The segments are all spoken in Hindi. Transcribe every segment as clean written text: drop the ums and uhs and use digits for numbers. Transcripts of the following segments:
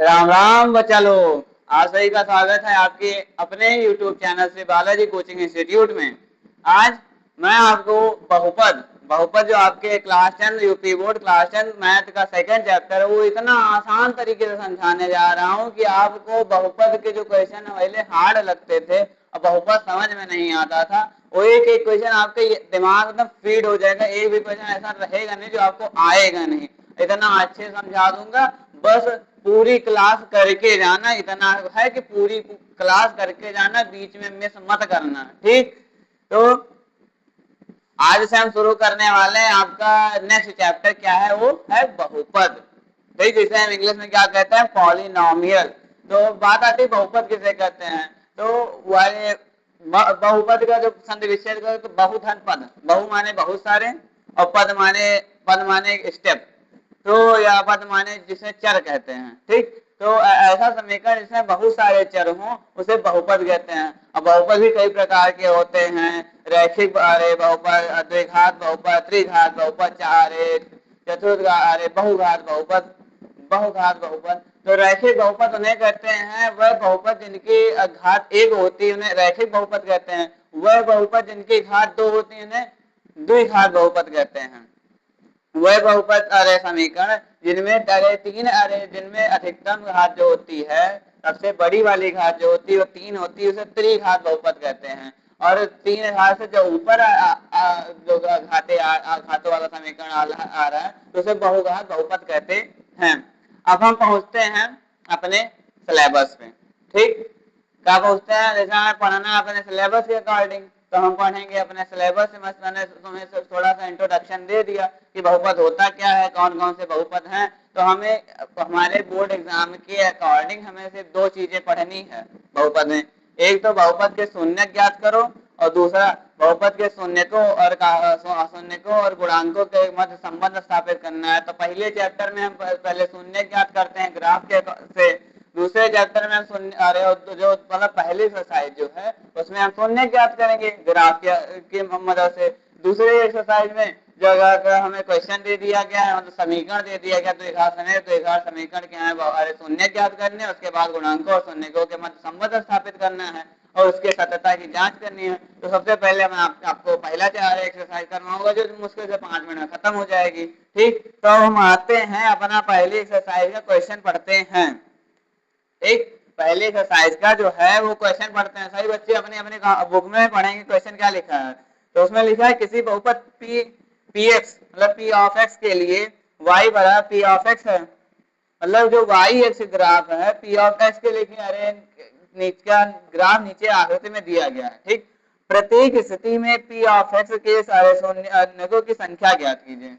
राम राम बच्चा लोग। आप सभी का स्वागत है आपके अपने YouTube चैनल से बालाजी कोचिंग इंस्टीट्यूट में। आज मैं आपको बहुपद बहुपद जो आपके class 10 UP board class 10 math का सेकंड चैप्टर है वो इतना आसान तरीके से समझाने जा रहा हूँ कि आपको बहुपद के जो क्वेश्चन पहले हार्ड लगते थे और बहुपद समझ में नहीं आता था, वो एक एक क्वेश्चन आपके दिमाग में फीड हो जाएगा। एक भी क्वेश्चन ऐसा रहेगा नहीं जो आपको आएगा नहीं, इतना अच्छे समझा दूंगा। बस पूरी क्लास करके जाना, इतना है कि पूरी क्लास करके जाना, बीच में मिस मत करना, ठीक। तो आज से हम शुरू करने वाले हैं आपका नेक्स्ट चैप्टर क्या है, वो है बहुपद, ठीक। जिसे हम इंग्लिश में क्या कहते हैं, पॉलिनोमियल। तो बात आती है बहुपद किसे कहते हैं। तो वाले बहुपद का जो संधि विच्छेद करो तो बहुधन पद, बहु माने बहुत सारे और पद माने स्टेप, तो या पद माने जिसे चर कहते हैं, ठीक। तो ऐसा समीकरण जिसमें बहुत सारे चर हों उसे बहुपद कहते हैं। अब बहुपद भी कई प्रकार के होते हैं, रैखिक अरे बहुपद, द्विघात बहुपद, त्रिघात बहुपद, चतुर्थ अरे बहुघात बहुपद, बहुघात बहुपद। तो रैखिक बहुपद उन्हें कहते हैं वह बहुपद जिनकी घात एक होती है उन्हें रैखिक बहुपद कहते हैं। वह बहुपद जिनकी घात दो होती है उन्हें द्विघात बहुपद कहते हैं। वह बहुपद अरे समीकरण जिनमें अरे तीन अरे जिनमें अधिकतम घात जो होती है, सबसे बड़ी वाली घात जो होती है वो तीन होती है, उसे त्रिघात बहुपद कहते हैं। और तीन घात से जो ऊपर जो घातों वाला समीकरण आ रहा है तो उसे बहुघात बहुपद कहते हैं। अब हम पहुंचते हैं अपने सिलेबस पे, ठीक। क्या पहुंचते हैं, जैसे हमें पढ़ना है अपने सिलेबस के अकॉर्डिंग, तो हम पढ़ेंगे अपने सिलेबस से। मैंने तुम्हें थोड़ा सा इंट्रोडक्शन दे दिया कि बहुपद होता क्या है, कौन कौन से बहुपद हैं। तो हमें हमारे बोर्ड एग्जाम के अकॉर्डिंग हमें सिर्फ दो चीजें पढ़नी है बहुपद में। एक तो बहुपद के शून्य ज्ञात करो और दूसरा बहुपद के शून्य को और गुणांकों के मध्य संबंध स्थापित करना है। तो पहले चैप्टर में हम पहले शून्य ज्ञात करते हैं ग्राफ के से, दूसरे चैप्टर में हम शून्य अरे जो मतलब पहली एक्सरसाइज जो है उसमें हम शून्य ज्ञात करेंगे ग्राफ की मदद से। दूसरे एक्सरसाइज में जो अगर हमें क्वेश्चन दे दिया गया है मतलब समीकरण दे दिया गया तो एक समीकरण क्या है अरे शून्य ज्ञात करने, उसके बाद गुणांकों और शून्यकों के मध्य संबंध स्थापित करना है और उसके सत्यता की जांच करनी है। तो सबसे पहले मैं आपको पहला एक्सरसाइज करवाऊंगा जो मुश्किल से 5 मिनट में खत्म हो जाएगी, ठीक। तो हम आते हैं अपना पहली एक्सरसाइज का क्वेश्चन पढ़ते हैं। एक पहले एक्सरसाइज का जो है वो क्वेश्चन पढ़ते हैं। सभी बच्चे अपने अपने बुक में पढ़ेंगे क्वेश्चन क्या लिखा है। तो उसमें लिखा है किसी बहुपद पी एक्स मतलब पी ऑफ एक्स के लिए वाई बराबर पी ऑफ एक्स है। मतलब जो वाई एक्स ग्राफ है पी ऑफ एक्स के लिए अरे नीचे ग्राफ नीचे आकृति में दिया गया है, ठीक। प्रत्येक स्थिति में पी ऑफ एक्स के सारे शून्यों की संख्या ज्ञात कीजिए।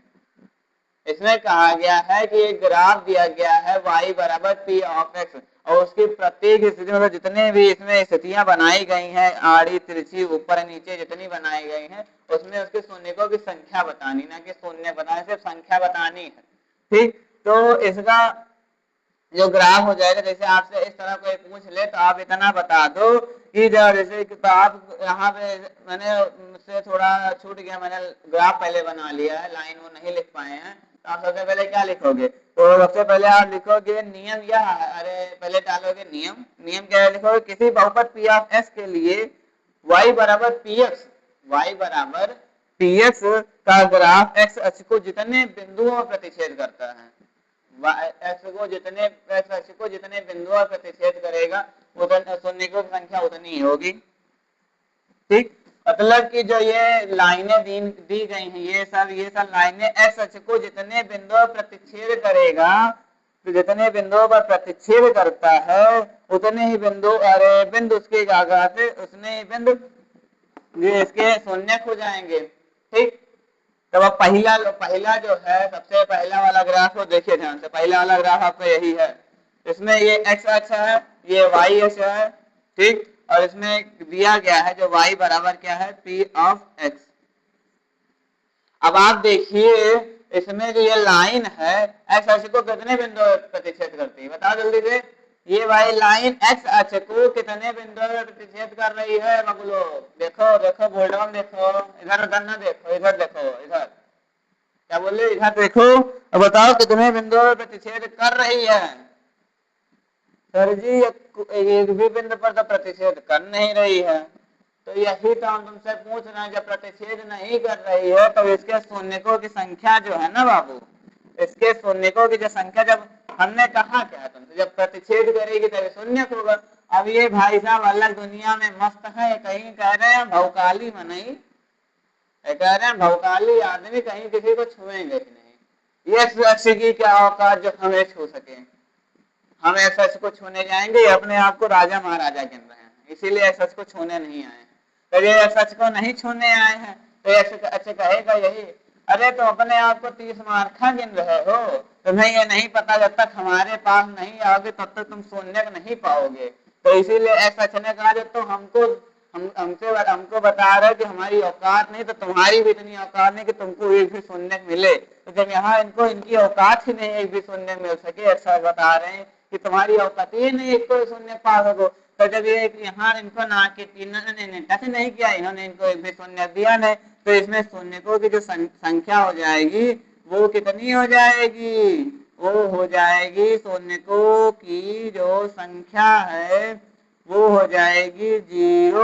इसमें कहा गया है कि एक ग्राफ दिया गया है y बराबर पी ऑफ एक्स और उसकी प्रत्येक स्थिति मतलब जितने भी इसमें स्थितियां बनाई गई हैं आड़ी तिरछी ऊपर नीचे जितनी बनाई गई हैं उसमें उसके शून्यकों की संख्या बतानी, ना कि शून्य बताने, सिर्फ संख्या बतानी है, ठीक। तो इसका जो ग्राफ हो जाएगा, जैसे आपसे इस तरह कोई पूछ ले तो आप इतना बता दो कि जैसे तो आप यहाँ पे मैंने मुझसे थोड़ा छूट गया, मैंने ग्राफ पहले बना लिया है, लाइन वो नहीं लिख पाए हैं। तो आप सबसे पहले क्या लिखोगे, तो सबसे पहले आप लिखोगे नियम या अरे पहले डालोगे नियम। नियम क्या है लिखोगे, किसी बहुपद पी ऑफ एक्स के लिए y बराबर पी एक्स, y बराबर पी एक्स का ग्राफ एक्स अक्ष को जितने बिंदुओं में प्रतिच्छेद करता है, एक्स को जितने बिंदुओं प्रतिच्छेद करेगा उतने शून्यकों की संख्या उतनी ही होगी, ठीक। मतलब कि जो ये लाइनें दी गई हैं ये सब लाइनें एक्स अक्ष को जितने बिंदुओं प्रतिच्छेद करेगा, तो जितने बिंदुओं पर प्रतिच्छेद करता है उतने ही बिंदु अरे बिंदु उसके आघात उतने ही बिंदु ये इसके शून्य हो जाएंगे, ठीक। तो अब पहला जो है सबसे पहला वाला ग्राफ को देखिए ध्यान से। पहला वाला ग्राफ आपका यही है, इसमें ये एक्स अक्ष है, ये वाई अक्ष है, ठीक। और इसमें दिया गया है जो y बराबर क्या है पी ऑफ एक्स। अब आप देखिए इसमें जो ये लाइन है एक्स अक्ष को कितने बिंदु प्रतिच्छेद करती है, बताओ जल्दी से। ये वाली लाइन एक्स अक्ष को कितने बिंदु प्रतिच्छेद कर रही है बबलो, देखो देखो बोल्ड में देखो, इधर उधर ना देखो, इधर देखो, इधर क्या बोले, इधर देखो और बताओ कितने बिंदु प्रतिच्छेद कर रही है। सर जी एक भी बिंदु पर तो प्रतिषेध कर नहीं रही है, तो यही तो हम तुमसे पूछ रहे हैं, जब प्रतिषेध नहीं कर रही है तो इसके शून्यकों की संख्या जो है ना बाबू, इसके शून्यकों की जो संख्या, जब हमने कहा क्या तुमसे, जब प्रतिषेध करेगी तभी शून्यक होगा। अब ये भाई साहब अलग दुनिया में मस्त है, कहीं कह रहे हैं भौकाली में नहीं, कह रहे हैं भौकाली आदमी कहीं किसी को छुएंगे ही नहीं। ये शख्स की क्या औकात जो हमें छू सके, हम इस सच को छूने जाएंगे, अपने आप को राजा महाराजा गिन रहे हैं, इसीलिए इस सच को छूने नहीं आए। तो ये सच को नहीं छूने आए हैं तो अच्छा कहेगा यही, अरे तो अपने आप को 30 मार्खा गिन रहे हो, तुम्हें ये नहीं पता जब तक हमारे पास नहीं आओगे तब तक तुम शून्य नहीं पाओगे। तो इसीलिए ऐसा सच ने कहा, जब तो हमको बता रहे कि हमारी औकात नहीं, तो तुम्हारी भी इतनी औकात नहीं कि तुमको एक भी शून्य मिले। तो जब यहाँ इनको इनकी औकात ही नहीं एक भी शून्य मिल सके, ऐसा बता रहे हैं कि तुम्हारी औकात ही नहीं एक को शून्य पा सको। तो जब ये यहाँ इनको ना कि इन्होंने टच नहीं किया, इन्होंने इनको एक भी शून्य दिया नहीं, तो इसमें शून्यकों की जो संख्या हो जाएगी वो कितनी हो जाएगी, वो हो जाएगी शून्यकों की जो संख्या है वो हो जाएगी 0।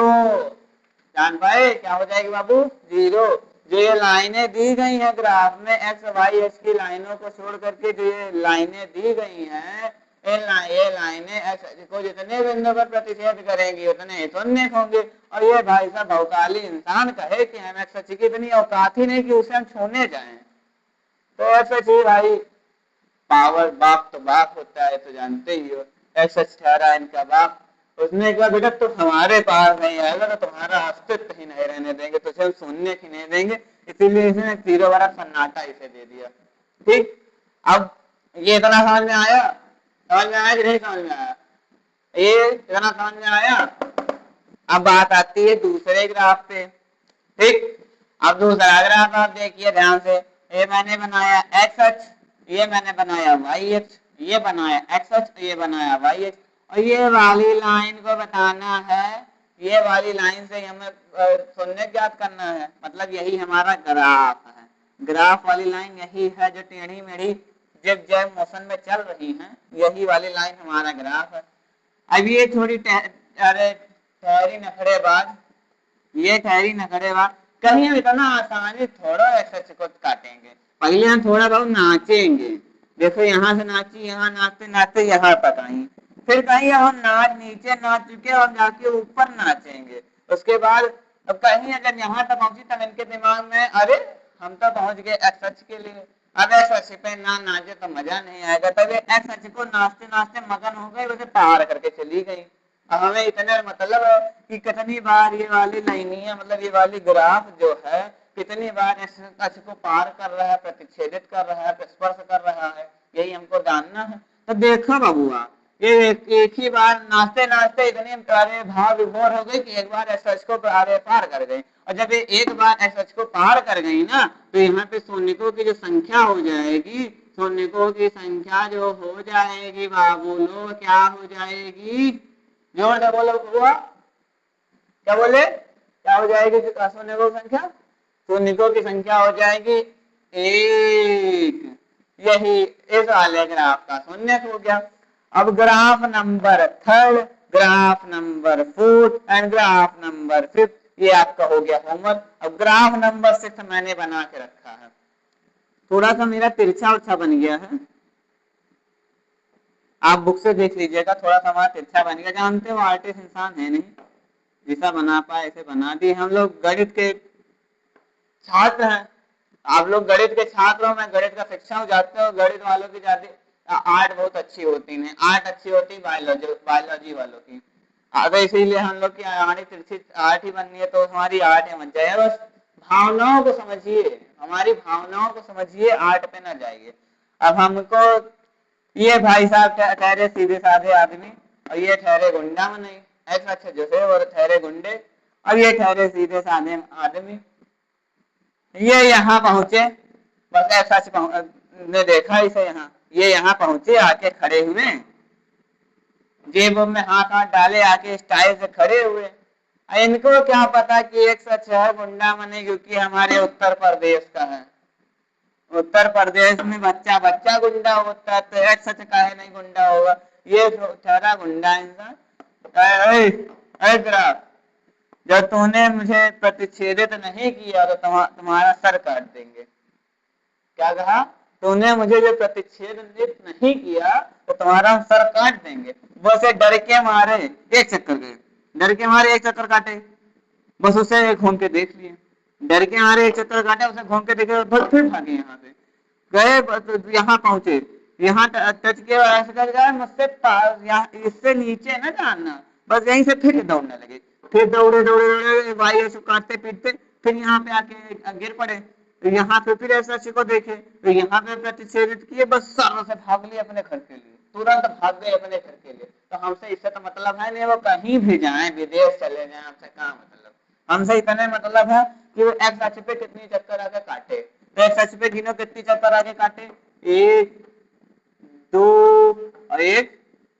जान पाए क्या हो जाएगी बाबू, 0। जो ये लाइनें दी गई हैं ग्राफ में, एक्स वाई एक्स की लाइनों को छोड़ करके जो ये लाइनें दी गई हैं, ये लाइनें एक्स को जितने बिंदु पर प्रतिच्छेद करेंगी उतने शून्य होंगे। और ये भाई साहब भौकाली इंसान कहे कि हम एक्स की इतनी औकात ही नहीं कि उसे हम छूने जाएं, तो ऐसा चाहिए भाई, पावर बाप तो बाप होता है, तो जानते ही हो, ऐसा ठहरा इनका बाप। उसने कहा बेटा तो हमारे पास नहीं आएगा तो तुम्हारा अस्तित्व ही नहीं रहने देंगे, तो हम सुनने की नहीं देंगे, इसीलिए इसने 0 वाला सन्नाटा इसे दे दिया। ठीक, अब ये इतना समझ में आया, समझ में आया कि नहीं समझ में आया, ये इतना समझ में आया। अब बात आती है दूसरे ग्राफ पे। ठीक, अब दूसरा ग्राफ आप देखिए ध्यान से, ये मैंने बनाया एक्स अक्ष, ये मैंने बनाया वाई अक्ष, ये बनाया एक्स अक्ष, ये बनाया वाई अक्ष, और ये वाली लाइन को बताना है, ये वाली लाइन से हमें शून्य ज्ञात करना है, मतलब यही हमारा ग्राफ है। ग्राफ वाली लाइन यही है जो टेढ़ी मेढ़ी जब जब मोशन में चल रही है, यही वाली लाइन हमारा ग्राफ है। अब ये थोड़ी ठहरी नखड़ेबाज, ये ठहरी नखड़ेबाज, कहीं हम इतना आसानी थोड़ा एक्स को काटेंगे, पहले हम थोड़ा बहुत नाचेंगे, देखो यहाँ से नाची, यहाँ नाचते नाचते यहाँ तक आई, फिर कहीं हम नाच नीचे नाच चुके और जाके ऊपर नाचेंगे, उसके बाद अब कहीं अगर यहाँ तक पहुंची तब इनके दिमाग में अरे हम तो पहुंच गए एक्स के लिए, अब एक्स पे ना नाचे तो मजा नहीं आएगा, तब एक्स को नाचते नाचते मगन हो गए, उसे पार करके चली गई। अब हमें इतने मतलब है कि कितनी बार ये वाली लाइनियां, मतलब ये वाली ग्राफ जो है कितनी बार एक्स को पार कर रहा है, प्रतिच्छेदित कर रहा है, स्पर्श कर रहा है, यही हमको जानना है। तो देखो बबुआ, ये एक ही बार नाचते नाचते इतने प्यारे भाव विभोर हो गई कि एक बार एक्स को पार कर गई, और जब ये एक बार एक्स को पार कर गई ना, तो यहाँ पे शून्यकों की जो संख्या हो जाएगी, शून्यकों की संख्या जो हो जाएगी बाबू लो, क्या हो जाएगी, जोर से बोलो हुआ, क्या बोले, क्या हो जाएगी शून्यकों की संख्या, शून्यकों की संख्या हो जाएगी 1। यही इस वाले ग्राफ का शून्य हो गया। अब graph number 3, graph number 4 and graph number 5, ये आपका हो गया होमवर्क। अब ग्राफ नंबर 6 मैंने बना के रखा है, थोड़ा सा मेरा तिरछा उच्छा बन गया है, आप बुक से देख लीजिएगा, थोड़ा सा हमारा तिरछा बन गया, जानते हो आर्टिस्ट इंसान है नहीं, जैसा बना पाए ऐसे बना दिए। हम लोग गणित के छात्र हैं, आप लोग गणित के छात्र हो, मैं गणित का शिक्षक हूँ, जाते हो गणित वालों की ज्यादा आर्ट बहुत अच्छी होती है, आर्ट अच्छी होती है बायोलॉजी वालों की, अगर इसीलिए हम लोग की हमारी तिरछी आर्ट ही बननी है, तो हमारी आर्ट है बन जाए, बस भावनाओं को समझिए, हमारी भावनाओं को समझिए, आर्ट पे ना जाइए। अब हमको ये भाई साहब ठहरे सीधे साधे आदमी, और ये ठहरे गुंडा में नहीं, ऐसा अच्छा जो है वो ठहरे गुंडे, और ये ठहरे सीधे साधे आदमी, ये यहाँ पहुंचे, बस ऐसा ने देखा इसे, यहाँ ये यहाँ पहुंचे, आके खड़े हुए, जेबों में हाथ हाथ डाले, आके स्टाइल से खड़े हुए। इनको क्या पता कि एक सच है गुंडा मने क्योंकि हमारे उत्तर प्रदेश का है, उत्तर प्रदेश में बच्चा बच्चा गुंडा होता है तो एक सच काहे नहीं गुंडा होगा। ये ठहरा गुंडा इंसान। ग्राफ, जब तूने मुझे प्रतिच्छेदित नहीं किया तो तुम्हारा सर काट देंगे। क्या कहा? तूने मुझे जो प्रतिच्छेदित नहीं किया तो तुम्हारा सर काट देंगे। बस डर के मारे एक चक्कर गए, डर के मारे एक चक्कर काटे, बस उसे घूम के देख लिए, डर के मारे एक चक्कर काटे, उसे घूम के देखे, बस फिर भागे यहाँ से गए, यहाँ पहुंचे, यहाँ टच के ऐसे कर गया मुझसे इससे नीचे ना जानना, बस यहीं से फिर दौड़ने लगे, फिर दौड़े दौड़े दौड़े भाई ऐसे काटते पीटते, फिर यहाँ पे आके गिर पड़े, तो यहाँ पे फिर ऐसा को देखे, तो यहाँ पे प्रतिषेधित किए, बस सालों से भाग लिए अपने घर के लिए, तुरंत भाग गए अपने घर के लिए। तो हमसे इससे तो मतलब है नहीं, वो कहीं भी जाए, विदेश चले जाए, हमसे क्या मतलब, हमसे इतने मतलब है कि वो एक्स अक्ष पे कितनी चक्कर आके काटे, तो एक्स अक्ष पे गिनो कितनी चक्कर आके काटे, 1 2 और 1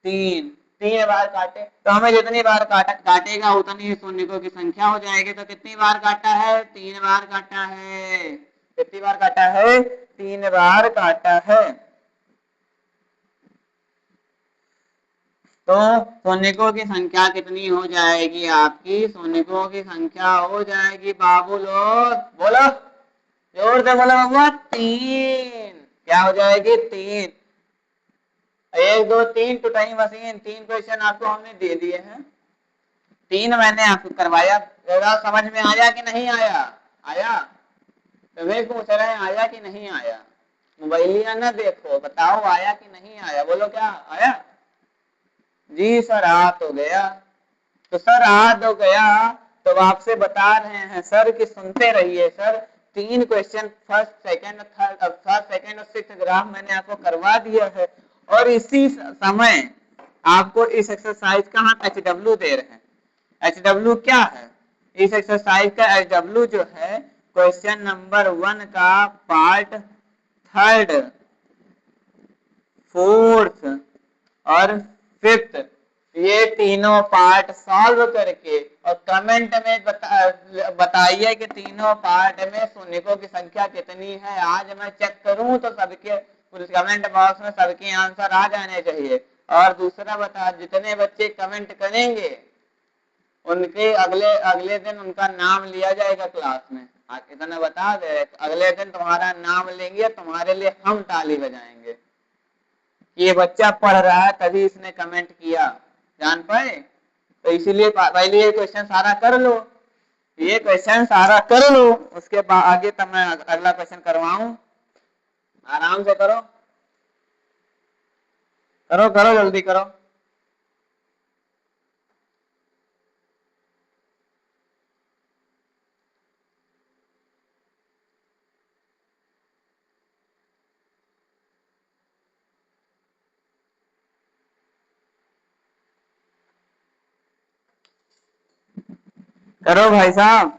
3, 3 बार काटे, तो हमें जितनी बार काटेगा उतनी सोनिकों की संख्या हो जाएगी। तो कितनी बार काटा है? 3 बार काटा है। कितनी बार काटा है? 3 बार काटा है। तो सोनिकों की संख्या कितनी हो जाएगी? आपकी सोनिकों की संख्या हो जाएगी बाबू लोग, बोलो जोर से बोलो बाबू, 3। क्या हो जाएगी? 3। 1 2 3 टूटाई मशीन, 3 क्वेश्चन आपको हमने दे दिए हैं, 3 मैंने आपको करवाया, समझ में आया कि नहीं आया? आया? तुम्हें पूछ रहे हैं आया कि नहीं आया? मोबाइलिया ना देखो, बताओ आया कि नहीं आया, बोलो क्या आया? जी सर आ तो गया। तो सर आ तो गया, तो आपसे बता रहे हैं सर कि सुनते रहिए sir, 3 question first second third, first second और सिक्स्थ ग्राफ मैंने आपको करवा दिया है, और इसी समय आपको इस एक्सरसाइज का हम HW दे रहे हैं। HW क्या है? इस एक्सरसाइज का HW जो है क्वेश्चन नंबर 1 का पार्ट थर्ड, फोर्थ और फिफ्थ, ये तीनों पार्ट सॉल्व करके और कमेंट में बताइए कि तीनों पार्ट में सोनिकों की संख्या कितनी है। आज मैं चेक करूं तो सबके कमेंट बॉक्स में सबके आंसर आ जाने चाहिए। और दूसरा बता, जितने बच्चे कमेंट करेंगे उनके अगले अगले दिन उनका नाम लिया जाएगा क्लास में। इतना बता दे, अगले दिन तुम्हारा नाम लेंगे, तुम्हारे लिए हम ताली बजाएंगे। ये बच्चा पढ़ रहा है तभी इसने कमेंट किया, जान पाए? तो इसीलिए पहले ये क्वेश्चन सारा कर लो, ये क्वेश्चन सारा कर लो, उसके बाद आगे तब मैं अगला क्वेश्चन करवाऊं। आराम से करो, करो करो जल्दी करो। करो भाई साहब,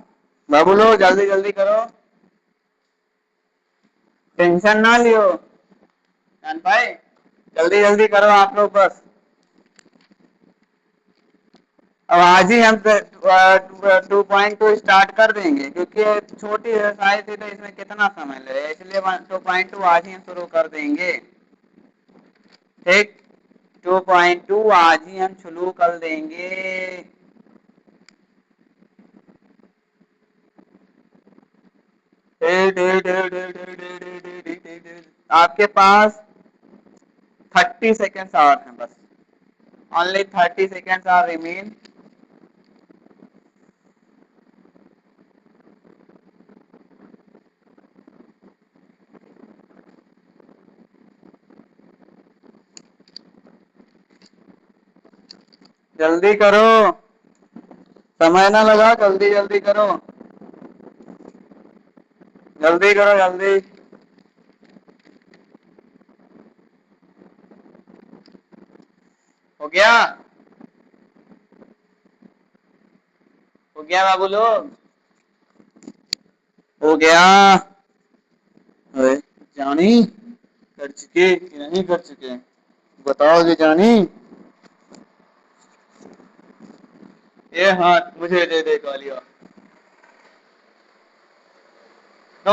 बाबू लोग जल्दी जल्दी करो, टेंशन ना लियो, जान पाए? जल्दी जल्दी करो आप लोग बस। अब आज ही हम 2.2 स्टार्ट कर देंगे, क्योंकि छोटी साइज थी तो इसमें कितना समय लगेगा, इसलिए 2.2 आज ही हम शुरू कर देंगे। ठीक, 2.2 आज ही हम शुरू कर देंगे। आपके पास 30 सेकेंड्स और हैं बस, ओनली 30 सेकेंड्स आर रिमेन। जल्दी करो, समय ना लगा, जल्दी जल्दी करो, जल्दी करो जल्दी। हो गया? हो गया बाबू लोग? हो गया? अरे जानी, कर चुके कि नहीं कर चुके? बताओ जी जानी। ये हाथ मुझे दे दे गालिया। तो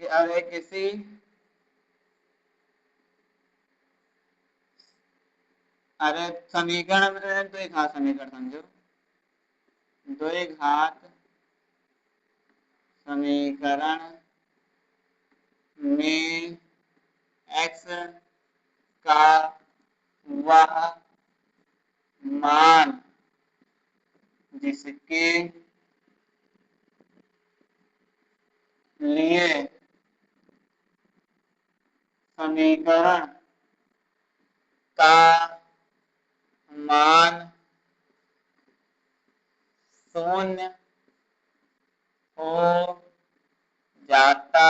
अरे किसी अरे समीकरण में तो एक हाथ समीकरण समझो, द्विघात समीकरण में x का वह मान जिसके लिए समीकरण का मान शून्य हो जाता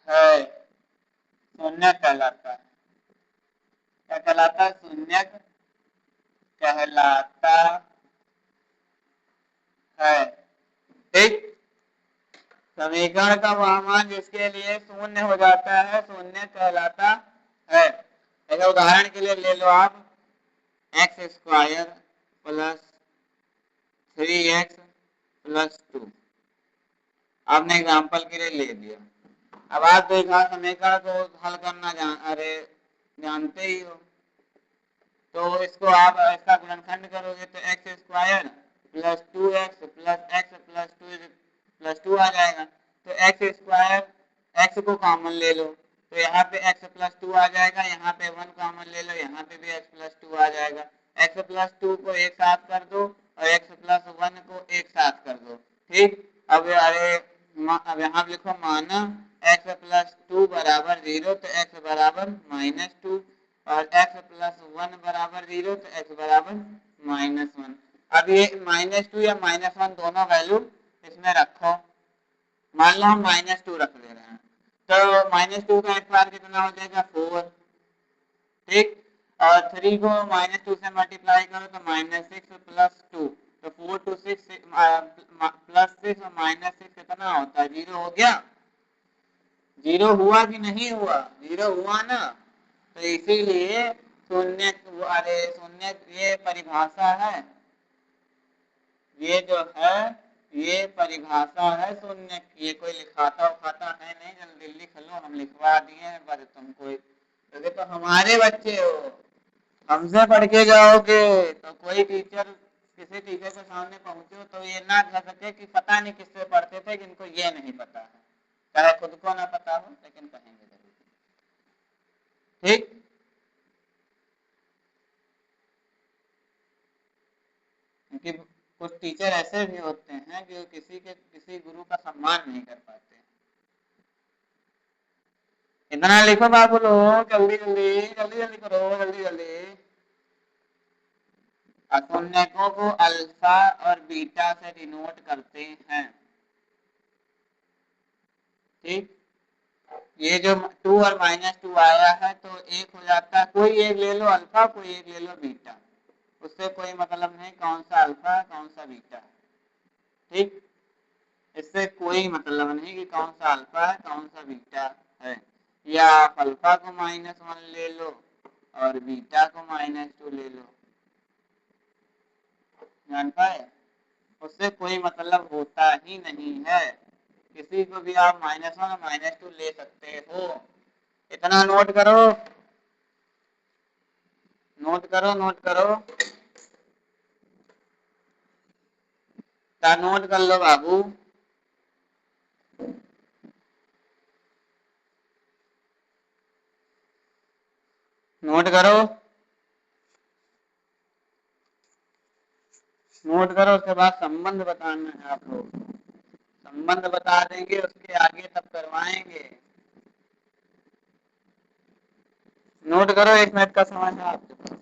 है, शून्य कहलाता है। क्या कहलाता है? शून्य कहलाता है। ठीक, समीकरण का वह मान जिसके लिए शून्य हो जाता है शून्य कहलाता है। ऐसा उदाहरण के लिए ले लो आप x square plus 3x plus 2, आपने एग्जाम्पल के लिए ले दिया। अब आप द्विघात समीकरण को हल करना जानते ही हो, तो इसको आप इसका गुणनखंड करोगे तो x square plus 2x plus x plus 2 plus 2 आ जाएगा। तो एक्स स्क्वायर, एक्स को कॉमन ले लो तो यहाँ पे एक्स प्लस 2 आ जाएगा, यहाँ पे 1 कॉमन ले लो, यहाँ पे भी एक्स प्लस 2 आ जाएगा। एक्स प्लस 2 को एक साथ कर दो और एक्स प्लस 1 को एक साथ कर दो। ठीक, अब अब यहाँ लिखो माना एक्स प्लस 2 बराबर 0 तो एक्स बराबर -2 और x प्लस 1 बराबर 0 तो x बराबर -1। अब ये -2 या -1 दोनों वैल्यू इसमें रखो। मान लो हम -2 रख ले रहे हैं तो -2 का एक बार कितना हो जाएगा 4। ठीक, और 3 को -2 से मल्टीप्लाई करो तो -6 प्लस 2 तो 4 to 6 प्लस 6 और -6 कितना होता है? 0 हो गया। 0 हुआ कि नहीं हुआ? 0 हुआ ना, तो इसीलिए शून्य, अरे शून्य ये परिभाषा है, ये जो है ये परिभाषा है शून्य की। ये कोई लिखाता उखाता है नहीं, जल्दी लिख लो, हम लिखवा दिए हैं पर तुमको, क्योंकि तो हमारे बच्चे हो, हमसे पढ़ के जाओगे तो कोई टीचर किसी टीचर के सामने पहुंचो तो ये ना कह सके कि पता नहीं किससे पढ़ते थे, किनको ये नहीं पता है, चाहे खुद को ना पता हो लेकिन कहेंगे जरूर। ठीक, क्योंकि कुछ टीचर ऐसे भी होते हैं जो किसी गुरु का सम्मान नहीं कर पाते। इतना लिखो बाबू लोग, जल्दी जल्दी जल्दी जल्दी करो, जल्दी जल्दी। अशून्यकों को अल्फा और बीटा से डिनोट करते हैं। ठीक, ये जो 2 और -2 आया है तो एक हो जाता है, कोई एक ले लो अल्फा, कोई एक ले लो बीटा, उससे कोई मतलब नहीं कौन सा अल्फा कौन सा बीटा है। ठीक, इससे कोई मतलब नहीं कि कौन सा अल्फा है कौन सा बीटा है। या आप अल्फा को -1 ले लो और बीटा को -2 ले लो, जान पाए, उससे कोई मतलब होता ही नहीं है। किसी को भी आप -1 और -2 ले सकते हो। इतना नोट करो, नोट करो, नोट करो, नोट कर लो बाबू। नोट करो, नोट करो, उसके बाद संबंध बताना है आप लोग, संबंध बता देंगे उसके आगे तब करवाएंगे। नोट करो, 1 मिनट का समय है आपके पास।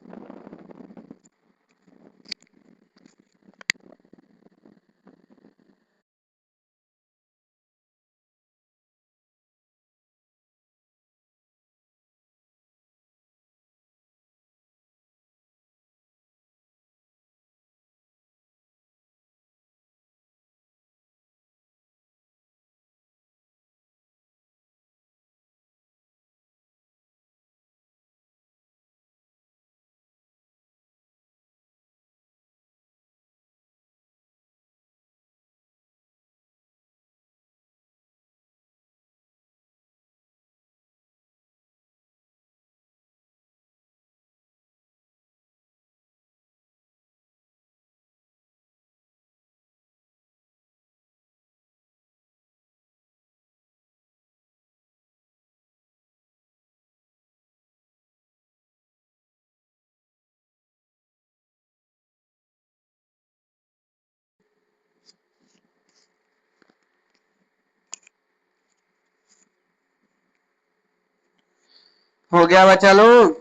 हो गया बच्चा लोग?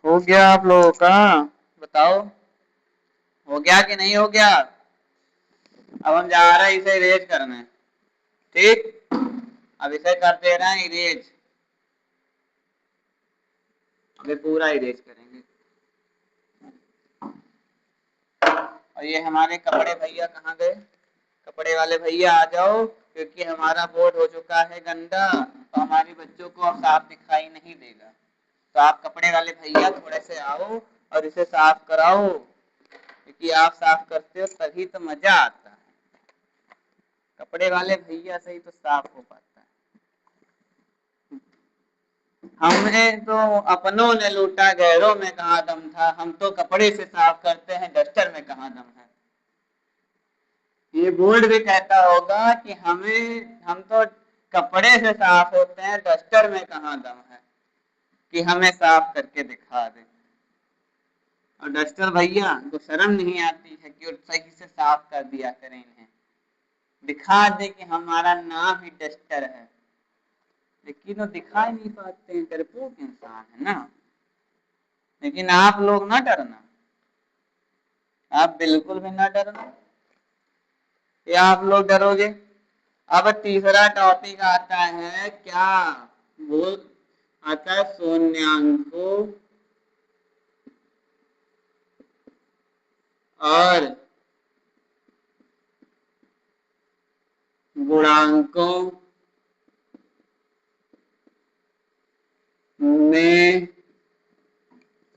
हो गया आप लोगों का? बताओ, हो गया कि नहीं हो गया? अब हम जा रहे हैं इसे इरेज करने। ठीक, अब इसे कर दे रहे हैं इरेज। अभी पूरा इरेज करेंगे। और ये हमारे कपड़े भैया कहाँ गए? कपड़े वाले भैया आ जाओ, क्योंकि हमारा बोर्ड हो चुका है गंदा, तो हमारे बच्चों को अब साफ दिखाई नहीं देगा। तो आप कपड़े वाले भैया थोड़े से आओ और इसे साफ कराओ, क्योंकि आप साफ करते हो तभी तो मजा आता है। कपड़े वाले भैया से ही तो साफ हो पाता है। हमने तो अपनों ने लूटा गैरों में कहाँ दम था, हम तो कपड़े से साफ करते हैं, डस्टर में कहाँ दम है। ये बोर्ड भी कहता होगा कि हम तो कपड़े से साफ होते हैं, डस्टर में कहाँ दम है कि हमें साफ करके दिखा दे। और डस्टर भैया को शर्म नहीं आती है कि सही से साफ कर दिया करें, इन्हें दिखा दे कि हमारा नाम ही डस्टर है। लेकिन वो दिखा ही नहीं पाते हैं, डरपोक इंसान है ना। लेकिन आप लोग ना डरना, आप बिल्कुल भी ना डरना, या आप लोग डरोगे? अब तीसरा टॉपिक आता है क्या? वो आता है शून्यांकों और गुणांकों में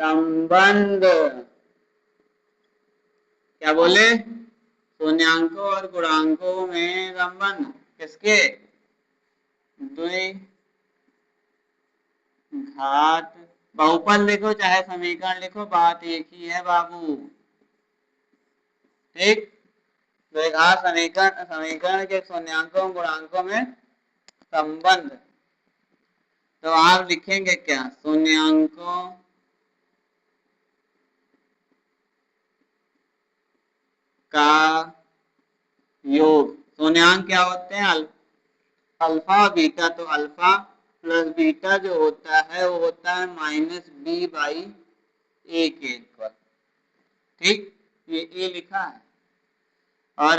संबंध। क्या बोले? शून्यांकों और गुणांकों में संबंध किसके? द्विघात। बहुपद लिखो चाहे समीकरण लिखो, बात एक ही है बाबू। ठीक, द्विघात समीकरण, समीकरण के शून्यांकों गुणांकों में संबंध। तो आप लिखेंगे क्या? शून्यांकों का योग। शून्यांक क्या होते हैं? Alpha beta. तो अल्फा प्लस बीटा जो होता है वो होता है -b/a के इक्वल। ठीक, ये ए लिखा है। और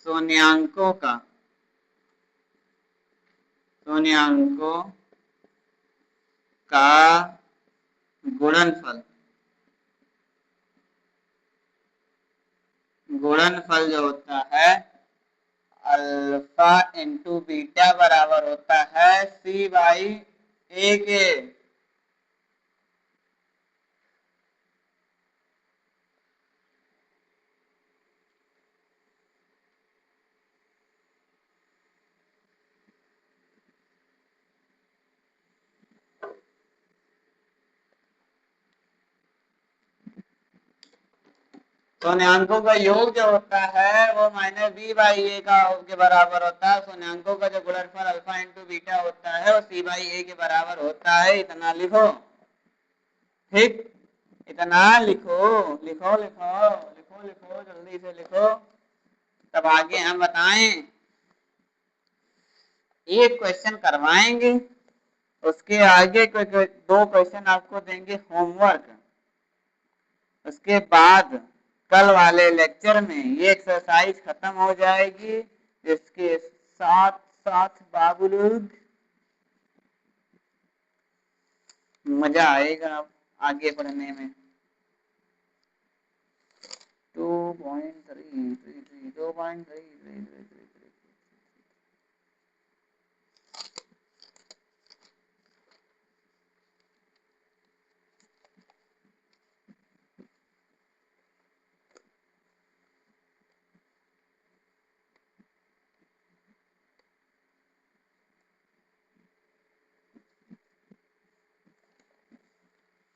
शून्यांकों का, शून्यांकों का गुणनफल, गुणनफल जो होता है अल्फा इंटू बीटा बराबर होता है c/a के। शून्यांकों का योग जो होता है वो -b/a का के बराबर होता है। शून्यांकों का जो गुणनफल अल्फा इंटू बीटा होता है वो c/a के बराबर होता है। इतना लिखो। ठीक, इतना लिखो, लिखो लिखो लिखो लिखो, जल्दी से लिखो, तब आगे हम बताएं। एक क्वेश्चन करवाएंगे, उसके आगे दो क्वेश्चन आपको देंगे होमवर्क। उसके बाद कल वाले लेक्चर में ये एक्सरसाइज खत्म हो जाएगी। इसके साथ साथ बाबू लोग मजा आएगा आगे पढ़ने में। 2.3 2.3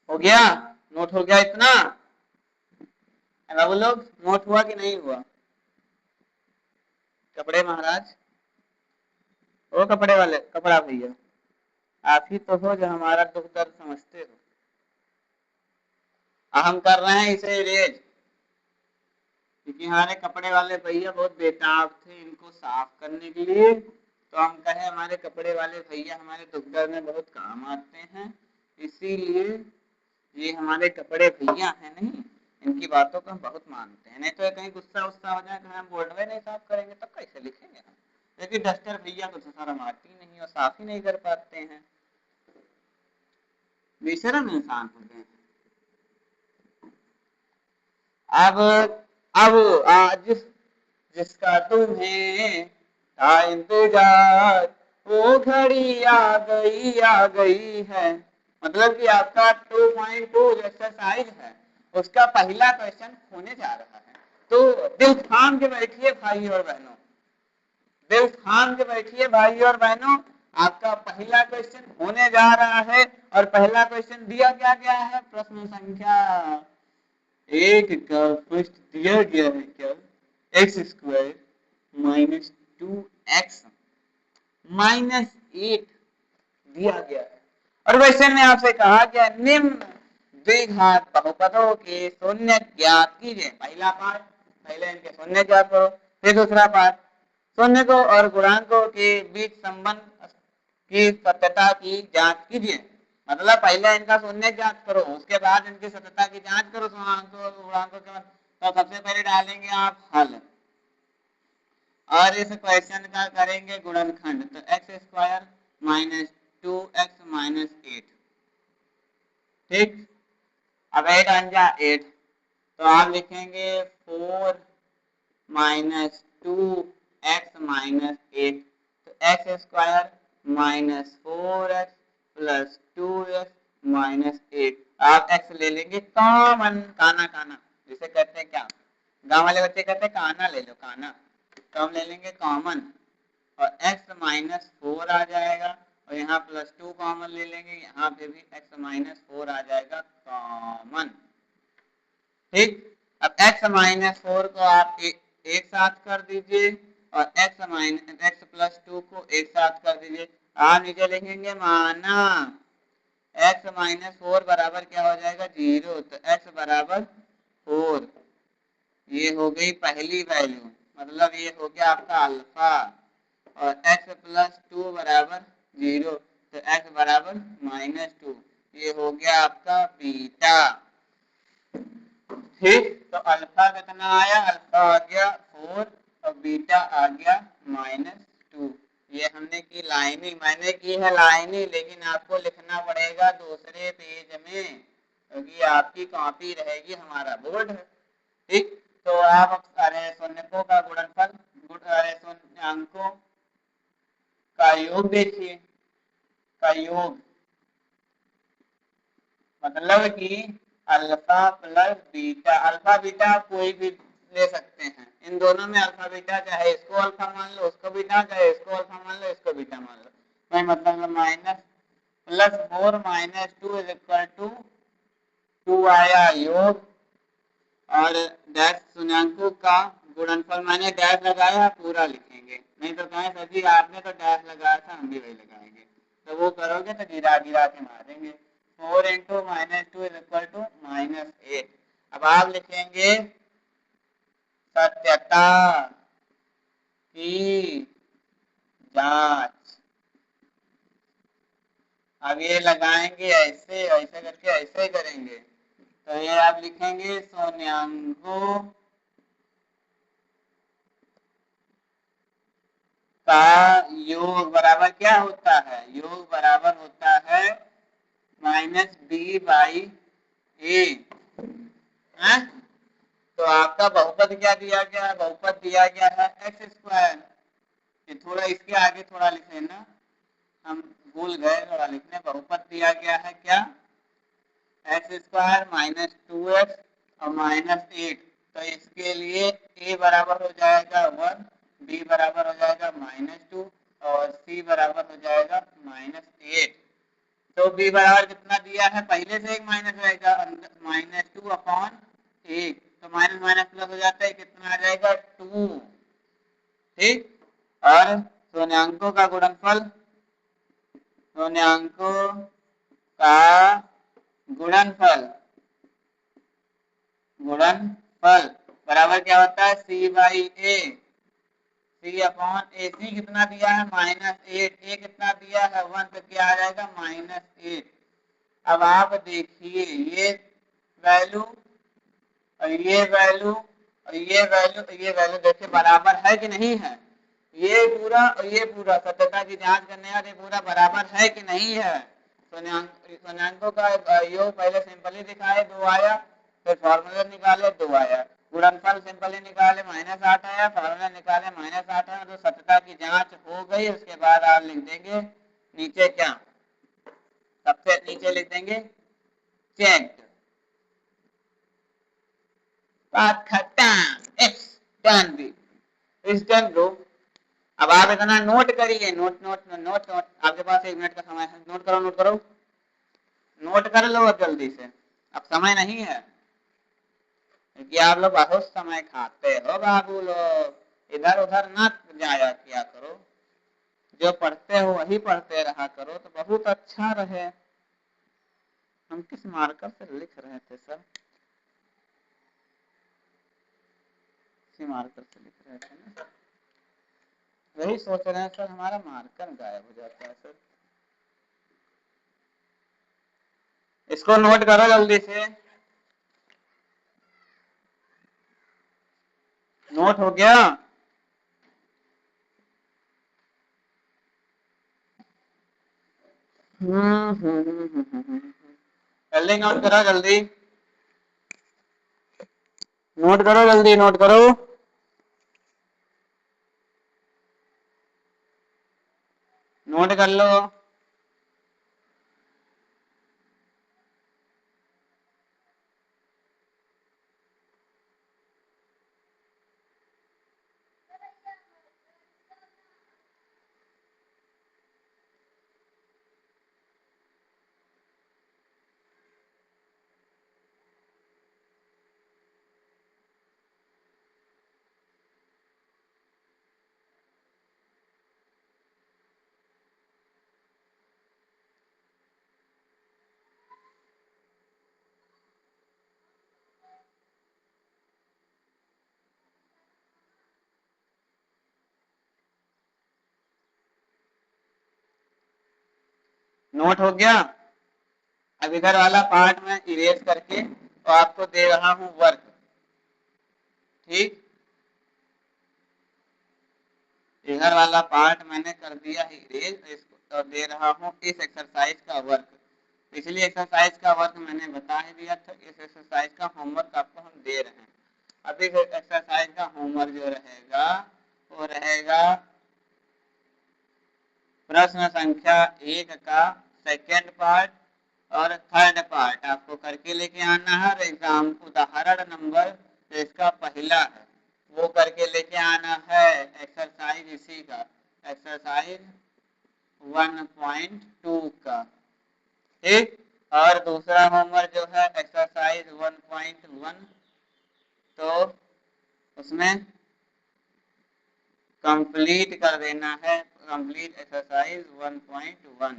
हो गया? नोट हो गया इतना? बाबू लोग नोट हुआ कि नहीं हुआ? कपड़े महाराज, ओ कपड़े वाले, कपड़ा भैया, आप ही तो हो जो हमारा दुख दर्द समझते हो। हम कर रहे हैं इसे इरेज, क्योंकि हमारे कपड़े वाले भैया बहुत बेताब थे इनको साफ करने के लिए। तो हम कहें हमारे कपड़े वाले भैया हमारे दुख दर्द में बहुत काम आते हैं, इसीलिए ये हमारे कपड़े भैया हैं नहीं, इनकी बातों को हम बहुत मानते हैं। नहीं तो कहीं गुस्सा उस्सा हो जाए तो हम बोर्ड में नहीं साफ करेंगे तब कैसे लिखेंगे हम, लेकिन डस्टर भैया को तो शर्म आती नहीं और साफ ही नहीं कर पाते हैं, बेशरम इंसान हो गए। अब आज जिसका तुम्हें था इंतजार, वो घड़ी आ गई है। मतलब कि आपका 2.2 एक्सरसाइज है, उसका पहला क्वेश्चन होने जा रहा है। तो दिल थाम के बैठिए भाई और बहनों, दिल थाम के बैठिए भाई और बहनों, आपका पहला क्वेश्चन होने जा रहा है। और पहला क्वेश्चन दिया क्या गया है, प्रश्न संख्या एक का फर्स्ट दिया गया है क्या, x square minus 2x minus 8 दिया गया है। और क्वेश्चन में आपसे कहा गया निम्न द्विघात बहुपदों के शून्य ज्ञात कीजिए। पहला पार्ट, पहले इनके शून्य ज्ञात करो, फिर दूसरा पार्ट शून्य को और गुणांकों के बीच संबंध की सत्यता की जांच कीजिए। मतलब पहले इनका शून्य ज्ञात करो, उसके बाद इनकी सत्यता की जांच करो गुणांकों के। तो सबसे पहले डालेंगे आप हल और इस क्वेश्चन का करेंगे गुणनखंड। तो x square minus 2x minus 8, ठीक। अब 8 अंजा 8, तो आप लिखेंगे 4 माइनस 2x माइनस 8, तो x square minus 4x plus 2x minus 8। आप x ले लेंगे कॉमन, काना काना जिसे कहते हैं, क्या गांव वाले बच्चे कहते हैं काना ले लो काना, तो हम ले लेंगे कॉमन और x माइनस 4 आ जाएगा और यहाँ प्लस 2 कॉमन ले लेंगे, यहाँ पे भी x माइनस 4 आ जाएगा कॉमन, ठीक। अब x माइनस 4 को आप एक साथ कर दीजिए और x प्लस 2 को एक साथ कर दीजिए। आप नीचे लिखेंगे माना x माइनस 4 बराबर क्या हो जाएगा 0, तो x बराबर 4, ये हो गई पहली वैल्यू, मतलब ये हो गया आपका अल्फा। और x प्लस 2 बराबर 0, तो x बराबर माइनस 2, ये हो गया आपका बीटा, ठीक। तो अल्फा कितना आया, अल्फा आ गया 4 और बीटा आ गया -2। ये हमने की लाइनिंग, मैंने की है लाइनिंग, लेकिन आपको लिखना पड़ेगा दूसरे पेज में क्योंकि आपकी कॉपी रहेगी, हमारा बोर्ड है, ठीक। तो आप अरे शून्यकों का गुणनफल, अरे शून्यांकों का योग देखिए, का योग मतलब कि alpha plus beta, alpha beta कोई भी ले सकते हैं, इन दोनों में अल्फा बीटा, चाहे इसको अल्फा मान लो उसको बीटा, चाहे इसको अल्फा मान लो इसको बीटा मान लो, तो मतलब minus plus 4 minus 2 is equal to 2 आया योग और डैश शून्यांकों का गुणनफल, मैंने डैश लगाया पूरा लिखेंगे, नहीं तो कहें सर जी आपने तो डैश लगाया था हम भी वही लगाएंगे, तो वो करोगे तो गिरा गिरा के मारेंगे। 4 into minus 2 is equal to -8। अब आप लिखेंगे सत्यता की जांच। अब ये लगाएंगे ऐसे ऐसे करके ऐसे ही करेंगे, तो ये आप लिखेंगे शून्यांकों का योग बराबर क्या होता है, योग बराबर होता है -b/a। तो आपका बहुपद क्या दिया गया है, बहुपद दिया गया है एक्स स्क्वायर, थोड़ा इसके आगे थोड़ा लिखे ना, हम भूल गए थोड़ा लिखने, बहुपद दिया गया है क्या एक्स स्क्वायर माइनस 2x और -8, तो इसके लिए a बराबर हो जाएगा 1, b बराबर हो जाएगा -2 और c बराबर हो जाएगा -8। तो b बराबर कितना दिया है, पहले से एक माइनस रहेगा, -2/1, तो माइनस माइनस प्लस हो जाता है, कितना आ जाएगा 2, ठीक। और शून्यांकों का गुणनफल, शून्यांकों का गुणनफल, गुणनफल बराबर क्या होता है c/a, C/AC कितना दिया है -8, ए कितना दिया है 1, तो क्या आ जाएगा -8। अब आप देखिए ये वैल्यू और ये वैल्यू और ये वैल्यू और ये वैल्यू देखिए बराबर है कि नहीं है। ये पूरा और ये पूरा सत्यता की जांच करने और ये पूरा बराबर है कि नहीं है। शून्यांकों का योग पहले सिंपली दिखाए 2 आया, फिर फॉर्मूला निकाले 2 आया, गुणनफल सिंपली निकाले -8 आया, फॉर्मूला निकाले -8 आया। तो सत्यता की जांच हो गई। उसके बाद आप लिख देंगे नीचे क्या, सबसे नीचे लिख देंगे चेक, बात खत्म, it's done B, it's done bro. अब आप इतना नोट करिए, नोट नोट नोट नोट, आपके पास 1 मिनट का समय है, नोट करो नोट करो, नोट कर लो अब जल्दी से, अब समय नहीं है क्योंकि आप लोग बहुत समय खाते हो बाबू लोग, इधर उधर ना जाया किया करो, जो पढ़ते हो वही पढ़ते रहा करो तो बहुत अच्छा रहे। हम किस मार्कर से लिख रहे थे सर, इसी मार्कर से लिख रहे थे ना, वही सोच रहे हैं सर, हमारा मार्कर गायब हो जाता है सर। इसको नोट करो जल्दी से, नोट हो गया। जल्दी नोट करो, जल्दी नोट करो, जल्दी नोट करो। नोट कर लो। नोट हो गया। अब इधर वाला पार्ट में इरेज करके तो आपको दे रहा हूं वर्क, ठीक, इधर वाला पार्ट मैंने कर दिया है इरेज, इसको और दे रहा हूं इस एक्सरसाइज का वर्क। पिछली एक्सरसाइज का वर्क मैंने बता ही दिया था, इस एक्सरसाइज का होमवर्क आपको हम दे रहे हैं। अब इस एक्सरसाइज का होमवर्क जो रहेगा वो रहेगा प्रश्न संख्या 1 का सेकेंड पार्ट और थर्ड पार्ट आपको करके लेके आना है। और एग्जाम उदाहरण नंबर जो इसका पहला है वो करके लेके आना है, एक्सरसाइज इसी का, एक्सरसाइज 1.2 का, ठीक। और दूसरा होमवर्क जो है एक्सरसाइज 1.1, तो उसमें कंप्लीट कर देना है, कंप्लीट एक्सरसाइज 1.1,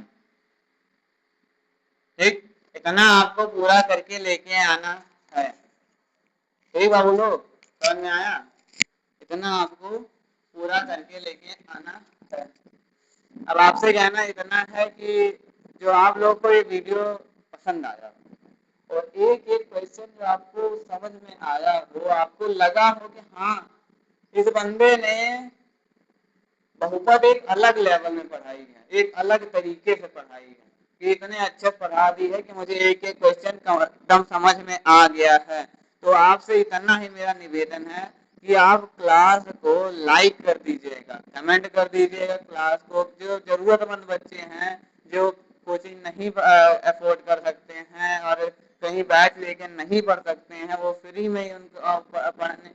ठीक। इतना आपको पूरा करके लेके आना है, ठीक बाबू लोग, समझ में आया। इतना आपको पूरा करके लेके आना है। अब आपसे कहना इतना है कि जो आप लोग को ये वीडियो पसंद आया और एक एक क्वेश्चन जो आपको समझ में आया हो, आपको लगा हो कि हाँ इस बंदे ने बहुपद एक अलग लेवल में पढ़ाई है, एक अलग तरीके से पढ़ाई है, कि इतने अच्छे पढ़ा दी है कि मुझे एक एक क्वेश्चन एकदम समझ में आ गया है, तो आपसे इतना ही मेरा निवेदन है कि आप क्लास को लाइक कर दीजिएगा, कमेंट कर दीजिएगा क्लास को। जो जरूरतमंद बच्चे हैं, जो कोचिंग नहीं अफोर्ड कर सकते हैं और कहीं बैच लेके नहीं पढ़ सकते हैं, वो फ्री में ही उनको पढ़ने,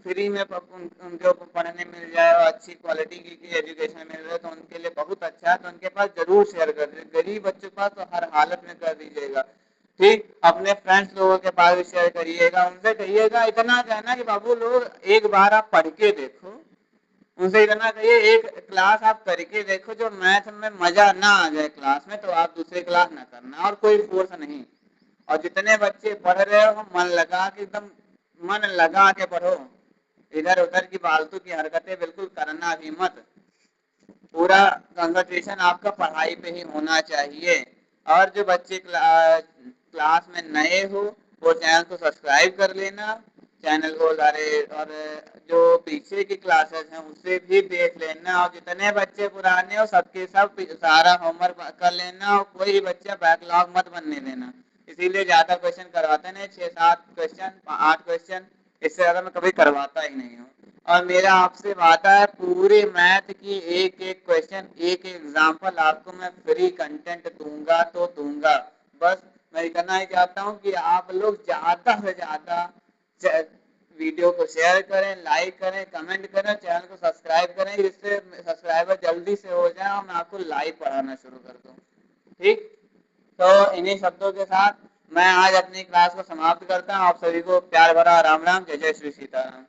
फ्री में उनको पढ़ने मिल जाए और अच्छी क्वालिटी की एजुकेशन मिल जाए तो उनके लिए बहुत अच्छा है। तो उनके पास जरूर शेयर कर दीजिए, गरीब बच्चों के पास तो हर हालत में कर दीजिएगा, ठीक। अपने फ्रेंड्स लोगों के पास भी शेयर करिएगा, उनसे कहिएगा, इतना कहना कि बाबू लोग एक बार आप पढ़ के देखो, उनसे इतना कहिए एक क्लास आप करके देखो, जो मैथ में मजा ना आ जाए क्लास में तो आप दूसरी क्लास ना करना, और कोई फोर्स नहीं। और जितने बच्चे पढ़ रहे हो मन लगा के, एकदम मन लगा के पढ़ो, इधर उधर की फालतू की हरकतें बिल्कुल करना भी मत। पूरा कंसंट्रेशन आपका पढ़ाई पे ही होना चाहिए। और जो बच्चे क्लास में नए हो वो चैनल को सब्सक्राइब कर लेना, चैनल को अरे और जो पीछे की क्लासेस हैं उसे भी देख लेना, और जितने बच्चे पुराने हो सबके सब सारा होमवर्क कर लेना, और कोई बच्चा बैकलॉग मत बनने देना। इसीलिए ज्यादा क्वेश्चन करवाते नहीं, 6-7 क्वेश्चन 8 क्वेश्चन, इससे ज्यादा मैं कभी करवाता ही नहीं हूँ। और मेरा आपसे वादा है पूरे मैथ की एक एक क्वेश्चन एक एग्जाम्पल आपको मैं फ्री कंटेंट दूंगा तो दूंगा। बस मैं इतना ही चाहता हूँ कि आप लोग ज्यादा से ज्यादा वीडियो को शेयर करें, लाइक करें, कमेंट करें, चैनल को सब्सक्राइब करें, जिससे सब्सक्राइबर जल्दी से हो जाए और मैं आपको लाइव पढ़ाना शुरू कर दूँ। ठीक, तो इन्हीं शब्दों के साथ मैं आज अपनी क्लास को समाप्त करता हूँ। आप सभी को प्यार भरा राम राम, जय जय श्री सीताराम।